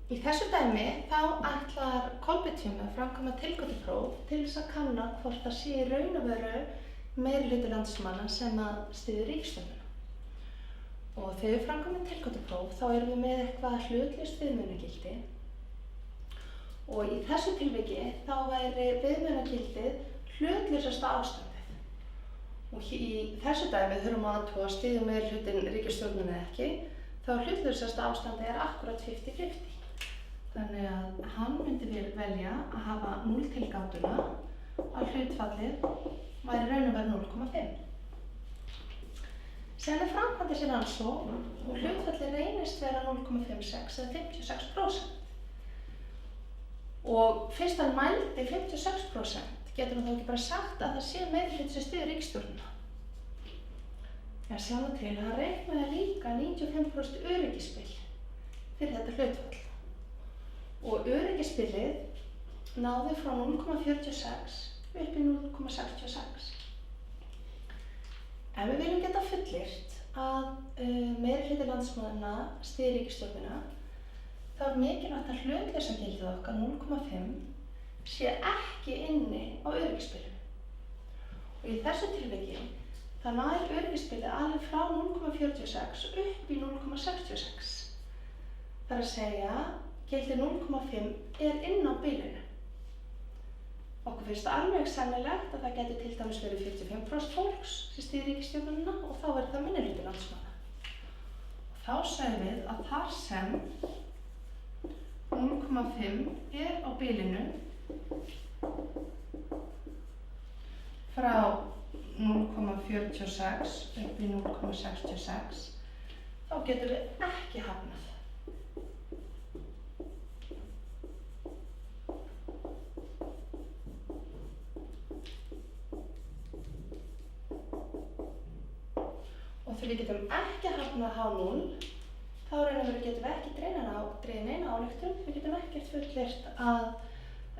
Í þessu dæmi þá ætlar Kolbeinsfimi að framkvæma tilgáttupróf til þess að kanna hvort það sé í raun og veru meirihluti landsmanna sem að styður ríkisstjórnina. Og þegar við framkvæmum tilgáttupróf þá erum við með eitthvað hlutlaust viðmiðunargildi og í þessu tilviki þá væri viðmiðunargildið hlutlausasta ástandið. Og í þessu dæmi þurfum við að athuga styður meirihlutin ríkisstjórnina eða ekki, þá hlutlausasta ástandið akkúrat 50-50. Þannig að hann myndi velja að hafa 0 tilgáttuna að hlutfallið væri raun og veru 0,5. Síðan framkvæmdi sér rannsókn og hlutfallið reynist vera 0,56 eða 56%. Og fyrst hann mældi 56% getur hann þá ekki bara sagt að það sé meirihluti sem styður ríkisstjórnina. En sjáum til að hann reiknaði líka 95% öryggisbil fyrir þetta hlutfall. Og öryggisbilið náði frá 0,46 upp í 0,66. Ef við viljum geta fullyrt að meirihluti landsmanna styður ríkisstjórnina, þá er mikilvægt að hlutlausagildið okkar 0,5 sé ekki inni á öryggisbilinu. Og í þessu tilviki þá nær öryggisbilið alveg frá 0,46 upp í 0,66. Það er að segja gildið 0,5 inn á bilinu. Okkur finnst alveg sennilegt að það geti til dæmis verið 45% fólks sem styður ríkisstjórnina og þá verður það minnihluti landsmanna. Og þá segjum við að þar sem 0,5 á bilinu frá 0,46 upp í 0,66 þá getum við ekki hafnað. Og þegar við getum ekki hafnað H0, þá getum við ekki dregið neina ályktun, við getum ekkert fullyrt að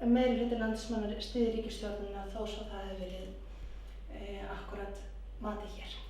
meirihluti landsmanna styður ríkisstjórnina þó svo það hefur verið akkúrat matið hér.